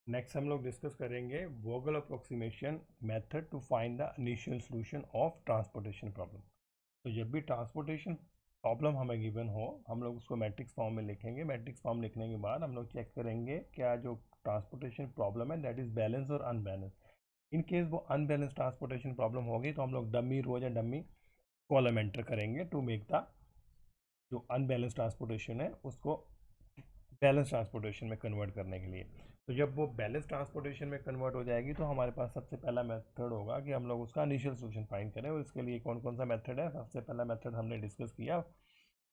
Next हम लोग discuss करेंगे Vogel approximation method to find the initial solution of transportation problem. तो जब भी ट्रांसपोर्टेशन प्रॉब्लम हमें गिवन हो हम लोग उसको मैट्रिक्स फॉर्म में लिखेंगे। मैट्रिक्स फॉर्म लिखने के बाद हम लोग चेक करेंगे क्या जो ट्रांसपोर्टेशन प्रॉब्लम है दैट इज़ बैलेंस और अनबैलेंस। इन केस वो अनबैलेंस ट्रांसपोर्टेशन प्रॉब्लम होगी तो हम लोग डमी रोज या डमी कॉलम एंटर करेंगे टू मेक द जो अनबैलेंस ट्रांसपोर्टेशन है उसको बैलेंस ट्रांसपोर्टेशन में कन्वर्ट करने के लिए। तो जब वो बैलेंस ट्रांसपोर्टेशन में कन्वर्ट हो जाएगी तो हमारे पास सबसे पहला मेथड होगा कि हम लोग उसका इनिशियल सॉल्यूशन फाइंड करें। और इसके लिए कौन कौन सा मेथड है, सबसे पहला मेथड हमने डिस्कस किया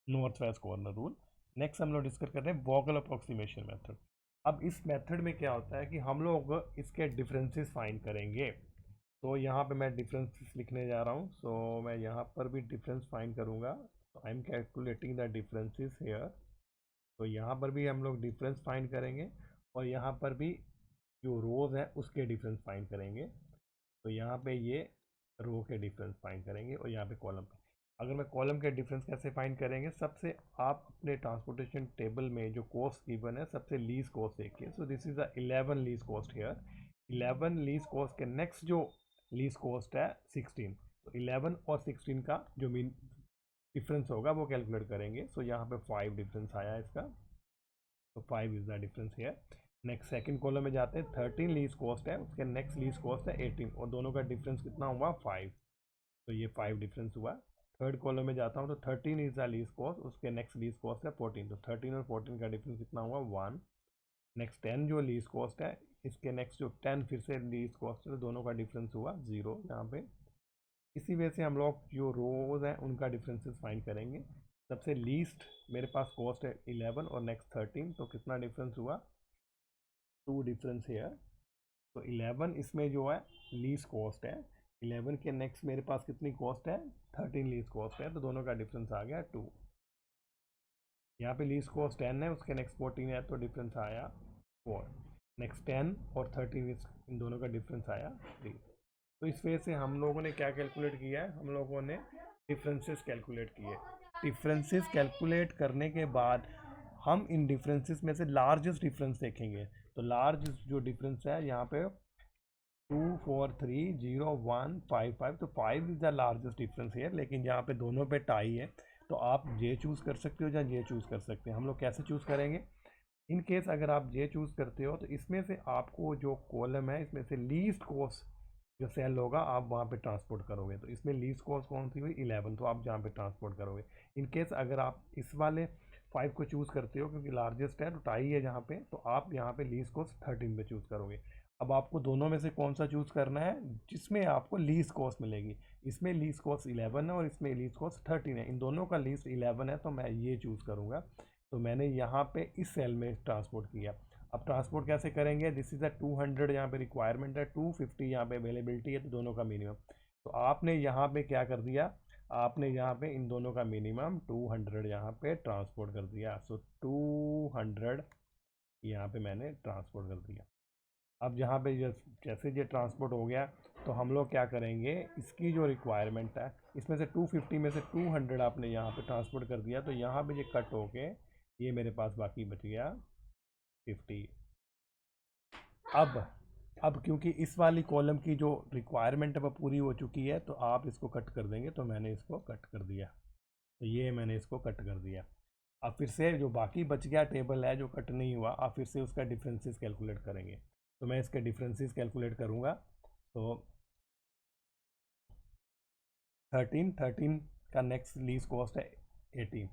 north west corner rule. Next हम लोग डिस्कस कर रहे हैं वोगल अप्रोक्सीमेशन मेथड। अब इस मेथड में क्या होता है कि हम लोग इसके डिफरेंसेस फाइंड करेंगे। तो यहाँ पे मैं डिफरेंसेस लिखने जा रहा हूँ। सो मैं यहाँ पर भी डिफरेंस फाइंड करूँगा। तो I am calculating the differences here. तो यहाँ पर भी हम लोग डिफरेंस फाइंड करेंगे और यहाँ पर भी जो रोज़ हैं उसके डिफरेंस फाइंड करेंगे। तो यहाँ पे ये रो के डिफरेंस फाइंड करेंगे और यहाँ पे कॉलम पे। अगर मैं कॉलम के डिफरेंस कैसे फाइंड करेंगे, सबसे आप अपने ट्रांसपोर्टेशन टेबल में जो कॉस्ट गिवन है सबसे लीस्ट कॉस्ट देखिए। So this is the 11 least cost here. 11 least cost के नेक्स्ट जो लीस्ट कॉस्ट है 16। तो 11 और 16 का जो मीन डिफरेंस होगा वो कैलकुलेट करेंगे। सो यहाँ पे 5 डिफरेंस आया इसका। तो 5 is the difference here. Next second column में जाते हैं। 13 लीस्ट कॉस्ट है, उसके नेक्स्ट लीस्ट कॉस्ट है 18 और दोनों का डिफरेंस कितना हुआ 5। तो ये 5 डिफरेंस हुआ। थर्ड कॉलम में जाता हूँ तो 13 इज द लीस्ट कॉस्ट, उसके नेक्स्ट लीस्ट कॉस्ट है 14। तो 13 और 14 का डिफरेंस कितना हुआ 1। नेक्स्ट 10 जो लीस्ट कॉस्ट है, इसके नेक्स्ट जो 10 फिर से लीस्ट कॉस्ट है, तो दोनों का डिफरेंस हुआ 0 यहाँ पे। इसी वजह से हम लोग जो रोज हैं उनका डिफरेंसेस फाइंड करेंगे। सबसे लीस्ट मेरे पास कॉस्ट है 11 और नेक्स्ट 13, तो कितना डिफरेंस हुआ 2 डिफरेंस हेयर। तो 11 इसमें जो है लीस्ट कॉस्ट है। 11 के नेक्स्ट मेरे पास कितनी कॉस्ट है 13 लीस्ट कॉस्ट है, तो दोनों का डिफरेंस आ गया 2। यहाँ पे लीस्ट कॉस्ट 10 है, उसके नेक्स्ट 14 है, तो डिफरेंस आया 4। नेक्स्ट 10 और 13 इन दोनों का डिफरेंस आया 3। तो इस वजह से हम लोगों ने क्या कैलकुलेट किया है, हम लोगों ने डिफरेंसेस कैलकुलेट किए। डिफरेंसेस कैलकुलेट करने के बाद हम इन डिफरेंसेस में से लार्जेस्ट डिफरेंस देखेंगे। तो लार्ज जो डिफरेंस है यहाँ पे 2430155, तो 5 इज द लार्जेस्ट डिफरेंस है। लेकिन यहाँ पे दोनों पे टाई है, तो आप जे चूज़ कर सकते हो या जे चूज़ कर सकते हैं। हम लोग कैसे चूज़ करेंगे, इन केस अगर आप जे चूज़ करते हो तो इसमें से आपको जो कॉलम है इसमें से लीस्ट कॉस्ट जो सेल होगा आप वहाँ पे ट्रांसपोर्ट करोगे। तो इसमें लीस्ट कॉस्ट कौन सी हुई 11, तो आप जहाँ पे ट्रांसपोर्ट करोगे। इन केस अगर आप इस वाले 5 को चूज़ करते हो क्योंकि लार्जेस्ट है तो टाई है जहाँ पे, तो आप यहाँ पे लीस्ट कॉस्ट 13 पे चूज़ करोगे। अब आपको दोनों में से कौन सा चूज़ करना है जिसमें आपको लीस्ट कॉस्ट मिलेगी। इसमें लीस्ट कॉस्ट 11 है और इसमें लीस्ट कॉस्ट 13 है। इन दोनों का लीस्ट 11 है तो मैं ये चूज़ करूँगा। तो मैंने यहाँ पे इस सेल में ट्रांसपोर्ट किया। अब ट्रांसपोर्ट कैसे करेंगे, दिस इज़ अ 200 यहाँ पे रिक्वायरमेंट है, 250 यहाँ पे अवेलेबिलिटी है, तो दोनों का मिनिमम। तो आपने यहाँ पे क्या कर दिया, आपने यहाँ पे इन दोनों का मिनिमम 200 यहाँ पे ट्रांसपोर्ट कर दिया। सो 200 यहाँ पे मैंने ट्रांसपोर्ट कर दिया। अब यहाँ पे जैसे ये ट्रांसपोर्ट हो गया तो हम लोग क्या करेंगे, इसकी जो रिक्वायरमेंट है इसमें से 250 में से 200 आपने यहाँ पे ट्रांसपोर्ट कर दिया, तो यहाँ पे ये कट होके ये मेरे पास बाकी बच गया 50। अब क्योंकि इस वाली कॉलम की जो रिक्वायरमेंट है वो पूरी हो चुकी है तो आप इसको कट कर देंगे, तो मैंने इसको कट कर दिया। तो ये मैंने इसको कट कर दिया। अब फिर से जो बाकी बच गया टेबल है जो कट नहीं हुआ, आप फिर से उसका डिफरेंसेस कैलकुलेट करेंगे। तो मैं इसके डिफरेंसेस कैलकुलेट करूँगा। तो 13 का नेक्स्ट लीस्ट कॉस्ट है 18,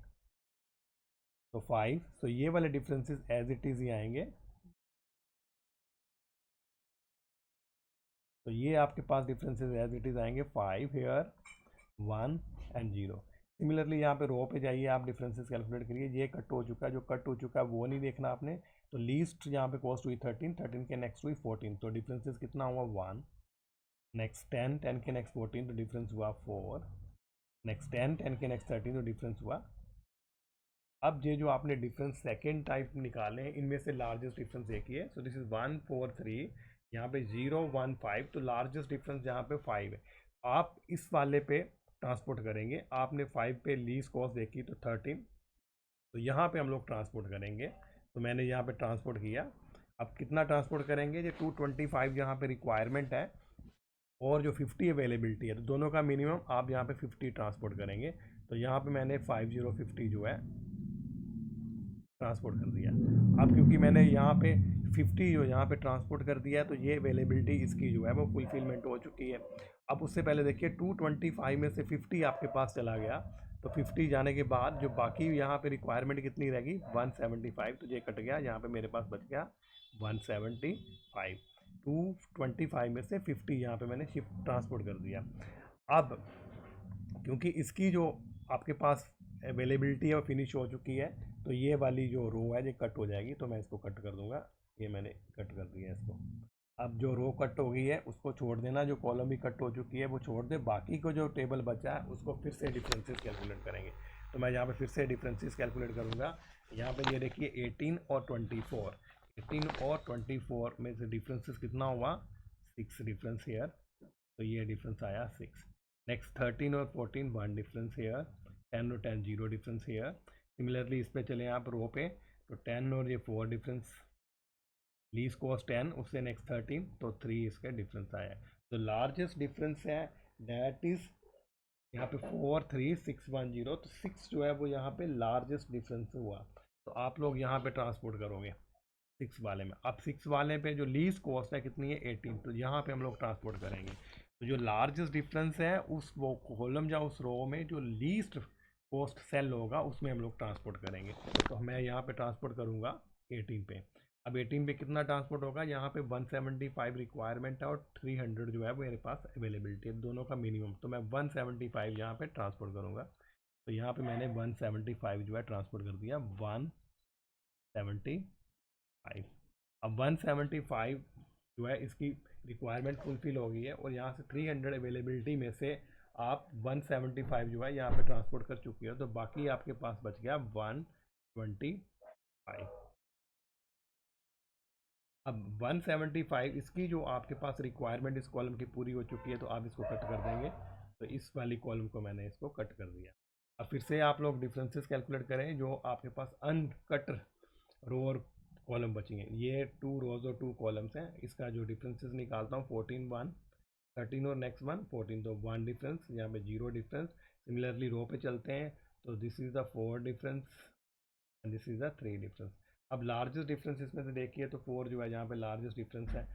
तो 5। तो ये वाले डिफरेंसेस एज इट इज़ ही आएंगे। तो ये आपके पास डिफरेंसेस एज इट इज़ आएंगे 5 हेयर 1 एंड 0। सिमिलरली यहाँ पे रो पे जाइए, आप डिफरेंसेस कैलकुलेट करिए। ये कट हो चुका है, जो कट हो चुका है वो नहीं देखना आपने। तो लीस्ट यहाँ पे कॉस्ट हुई 13 के नेक्स्ट हुई 14, तो डिफरेंसेस कितना हुआ 1। नेक्स्ट 10 के नेक्स्ट 14, तो डिफरेंस हुआ 4। नेक्स्ट 10 के नेक्स्ट 13, तो डिफरेंस हुआ। अब ये जो आपने डिफरेंस सेकेंड टाइप निकाले हैं इनमें से लार्जेस्ट डिफरेंस एक ही है। सो दिस इज 143, यहाँ पे 015, तो लार्जेस्ट डिफरेंस जहाँ पे 5 है आप इस वाले पे ट्रांसपोर्ट करेंगे। आपने 5 पे लीस्ट कॉस्ट देखी तो 13, तो यहाँ पे हम लोग ट्रांसपोर्ट करेंगे। तो मैंने यहाँ पे ट्रांसपोर्ट किया। अब कितना ट्रांसपोर्ट करेंगे, ये 225 यहाँ पे रिक्वायरमेंट है और जो 50 अवेलेबिलिटी है, तो दोनों का मिनिमम आप यहाँ पे 50 ट्रांसपोर्ट करेंगे। तो यहाँ पे मैंने 5050 जो है ट्रांसपोर्ट कर दिया। अब क्योंकि मैंने यहाँ पे 50 जो यहाँ पे ट्रांसपोर्ट कर दिया है, तो ये अवेलेबिलिटी इसकी जो है वो फुलफिलमेंट हो चुकी है। अब उससे पहले देखिए 225 में से 50 आपके पास चला गया, तो 50 जाने के बाद जो बाकी यहाँ पे रिक्वायरमेंट कितनी रहेगी 175, तो ये कट गया, यहाँ पे मेरे पास बच गया 175। 225 में से 50 यहाँ पे मैंने शिफ्ट ट्रांसपोर्ट कर दिया। अब क्योंकि इसकी जो आपके पास अवेलेबिलिटी है वो फिनिश हो चुकी है, तो ये वाली जो रो है ये कट हो जाएगी, तो मैं इसको कट कर दूंगा। ये मैंने कट कर दिया इसको। अब जो रो कट हो गई है उसको छोड़ देना, जो कॉलम भी कट हो चुकी है वो छोड़ दे, बाकी को जो टेबल बचा है उसको फिर से डिफरेंसेस कैलकुलेट करेंगे। तो मैं यहाँ पे फिर से डिफरेंसेस कैलकुलेट करूँगा। यहाँ पे ये देखिए 18 और 24, 18 और 24 में से डिफरेंसेस कितना हुआ 6 डिफरेंस हेयर, तो ये डिफरेंस आया 6। नेक्स्ट 13 और 14 1 डिफरेंस हेयर, 10 और 10 0 डिफरेंस हेयर। सिमिलरली इस पे चले आप रो पे, तो 10 और ये 4 डिफरेंस, लीस्ट कॉस्ट 10, उससे नेक्स्ट 13, तो 3 इसका डिफरेंस आया। तो लार्जेस्ट डिफरेंस है दैट इज यहाँ पे 43610, तो 6 जो है वो यहाँ पे लार्जेस्ट डिफरेंस हुआ। तो आप लोग यहाँ पे ट्रांसपोर्ट करोगे 6 वाले में। अब 6 वाले पे जो लीस्ट कॉस्ट है कितनी है 18, तो यहाँ पे हम लोग ट्रांसपोर्ट करेंगे। तो जो लार्जेस्ट डिफरेंस है उस वो कॉलम या उस रो में जो लीस्ट कॉस्ट सेल होगा उसमें हम लोग ट्रांसपोर्ट करेंगे। तो मैं यहाँ पे ट्रांसपोर्ट करूँगा 18 पे। अब 18 पे कितना ट्रांसपोर्ट होगा, यहाँ पे 175 रिक्वायरमेंट है और 300 जो है वो मेरे पास अवेलेबिलिटी है, दोनों का मिनिमम। तो मैं 175 यहाँ पे ट्रांसपोर्ट करूँगा। तो यहाँ पे मैंने 175 जो है ट्रांसपोर्ट कर दिया, 175। अब 175 जो है इसकी रिक्वायरमेंट फुलफिल हो गई है, और यहाँ से 300 अवेलेबिलिटी में से आप 175 जो है यहाँ पे ट्रांसपोर्ट कर चुकी है, तो बाकी आपके पास बच गया 125। अब 175 इसकी जो आपके पास रिक्वायरमेंट इस कॉलम की पूरी हो चुकी है, तो आप इसको कट कर देंगे। तो इस वाली कॉलम को मैंने इसको कट कर दिया। अब फिर से आप लोग डिफरेंसेस कैलकुलेट करें, जो आपके पास अनकट रो और कॉलम बचेंगे, ये 2 रोज और 2 कॉलम्स हैं, इसका जो डिफरेंसेस निकालता हूँ 14 1 13 और नेक्स्ट 1 14, तो 1 डिफरेंस, यहाँ पे 0 डिफरेंस। सिमिलरली रो पे चलते हैं, तो this is the 4 difference and this is the 3 difference. अब लार्जेस्ट डिफरेंस इसमें से देखिए, तो 4 जो है यहाँ पे लार्जेस्ट डिफरेंस है।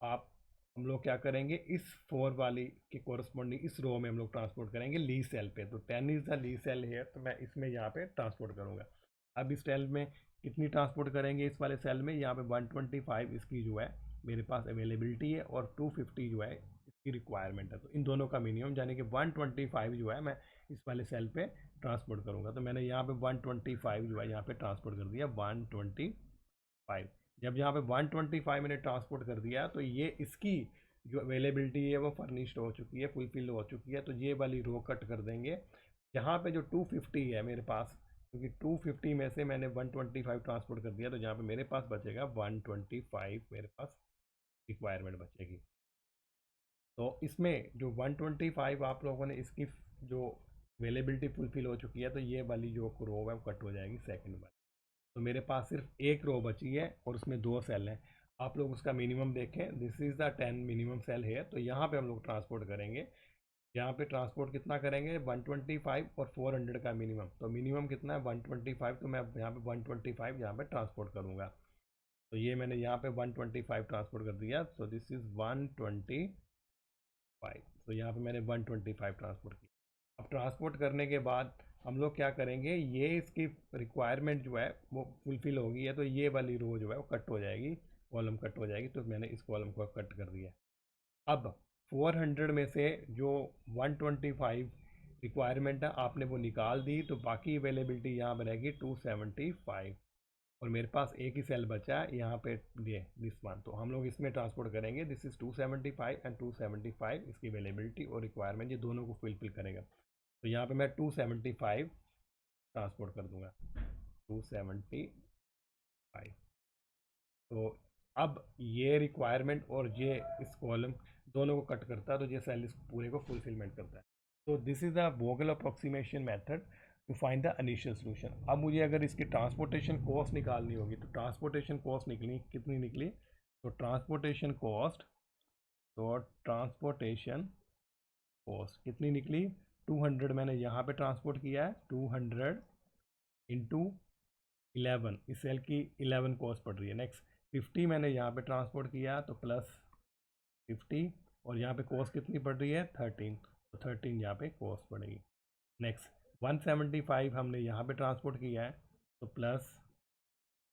आप हम लोग क्या करेंगे, इस 4 वाली के कोरस्पॉन्डिंग इस रो में हम लोग ट्रांसपोर्ट करेंगे ली सेल पे, तो 10 इज़ द ली सेल है, तो मैं इसमें यहाँ पे ट्रांसपोर्ट करूँगा। अब इस सेल में कितनी ट्रांसपोर्ट करेंगे, इस वाले सेल में यहाँ पे 125 इसकी जो है मेरे पास अवेलेबिलिटी है, और 250 जो है इसकी रिक्वायरमेंट है। तो इन दोनों का मिनिमम यानी कि 125 जो है मैं इस वाले सेल पे ट्रांसपोर्ट करूँगा। तो मैंने यहाँ पे 125 जो है यहाँ पे ट्रांसपोर्ट कर दिया 125। जब यहाँ पे 125 मैंने ट्रांसपोर्ट कर दिया, तो ये इसकी जो अवेलेबिलिटी है वो फर्निश्ड हो चुकी है, फुलफिल हो चुकी है। तो ये वाली रो कट कर देंगे। यहाँ पे जो 250 है मेरे पास, क्योंकि 250 में से मैंने 125 ट्रांसपोर्ट कर दिया, तो यहाँ पे मेरे पास बचेगा 125 मेरे पास रिक्वायरमेंट बचेगी। तो इसमें जो 125 आप लोगों ने इसकी जो अवेलेबिलिटी फुलफिल हो चुकी है, तो ये वाली जो रो है वो कट हो जाएगी सेकंड वाली। तो मेरे पास सिर्फ एक रो बची है और उसमें 2 सेल हैं। आप लोग उसका मिनिमम देखें, this is the 10 minimum cell है, तो यहाँ पे हम लोग ट्रांसपोर्ट करेंगे। यहाँ पे ट्रांसपोर्ट कितना करेंगे 125 और 400 का मिनिमम, तो मिनिमम कितना है 125, तो मैं यहाँ पे 125 यहाँ पे ट्रांसपोर्ट करूँगा। तो ये मैंने यहाँ पे 125 ट्रांसपोर्ट कर दिया, तो दिस इज़ 125। तो यहाँ पे मैंने 125 ट्रांसपोर्ट किया। अब ट्रांसपोर्ट करने के बाद हम लोग क्या करेंगे, ये इसकी रिक्वायरमेंट जो है वो फुलफिल हो गई है, तो ये वाली रो जो है वो कट हो जाएगी, कॉलम कट हो जाएगी, तो मैंने इस कॉलम को कट कर दिया। अब 400 में से जो 125 रिक्वायरमेंट है आपने वो निकाल दी, तो बाकी अवेलेबिलिटी यहाँ पर रहेगी 275, और मेरे पास एक ही सेल बचा है यहाँ पे ये दिस वन, तो हम लोग इसमें ट्रांसपोर्ट करेंगे। दिस इज़ 275 एंड 275 इसकी अवेलेबिलिटी और रिक्वायरमेंट ये दोनों को फुलफिल करेगा। तो यहाँ पे मैं 275 ट्रांसपोर्ट कर दूंगा, 275। तो अब ये रिक्वायरमेंट और ये इस कॉलम दोनों को कट करता है, तो ये सेल इस पूरे को फुलफिलमेंट करता है। तो this is the Vogel approximation method. To find the initial solution. अब मुझे अगर इसकी ट्रांसपोर्टेशन कॉस्ट निकालनी होगी तो ट्रांसपोर्टेशन कॉस्ट निकली, कितनी निकली? तो ट्रांसपोर्टेशन कॉस्ट कितनी निकली? 200 मैंने यहाँ पे ट्रांसपोर्ट किया है, 200 इंटू 11, इस सेल की 11 कॉस्ट पड़ रही है। नेक्स्ट 50 मैंने यहाँ पे ट्रांसपोर्ट किया तो प्लस 50, और यहाँ पे कॉस्ट कितनी पड़ रही है? 13, तो 13 यहाँ पे कॉस्ट पड़ेगी। नेक्स्ट 175 हमने यहाँ पे ट्रांसपोर्ट किया है तो प्लस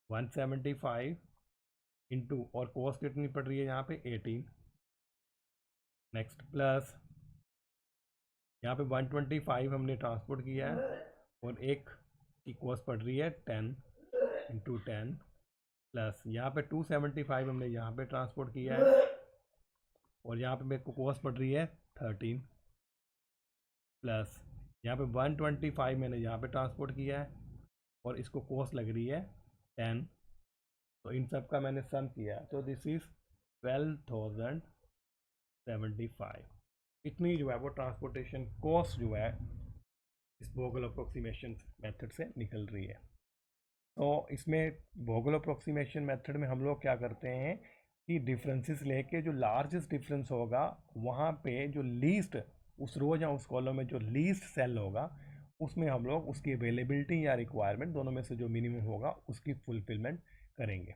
175 इंटू, और कॉस्ट कितनी पड़ रही है यहाँ पे? 18। नेक्स्ट प्लस यहाँ पे 125 हमने ट्रांसपोर्ट किया है और एक की कॉस्ट पड़ रही है 10 इंटू 10, प्लस यहाँ पे 275 हमने यहाँ पे ट्रांसपोर्ट किया है और यहाँ पे मेरे को कॉस्ट पड़ रही है 13, प्लस यहाँ पे 125 मैंने यहाँ पे ट्रांसपोर्ट किया है और इसको कॉस्ट लग रही है 10, तो इन सब का मैंने सम किया तो दिस इज़ 12,075। इतनी जो है वो ट्रांसपोर्टेशन कॉस्ट जो है इस वोगल अप्रोक्सीमेशन मेथड से निकल रही है। तो इसमें वोगल अप्रोक्सीमेशन मेथड में हम लोग क्या करते हैं कि डिफरेंसेस लेके जो लार्जेस्ट डिफरेंस होगा वहाँ पे जो लीस्ट, उस रो या उस कॉलम में जो लीस्ट सेल होगा उसमें हम लोग उसकी अवेलेबिलिटी या रिक्वायरमेंट दोनों में से जो मिनिमम होगा उसकी फुलफिलमेंट करेंगे।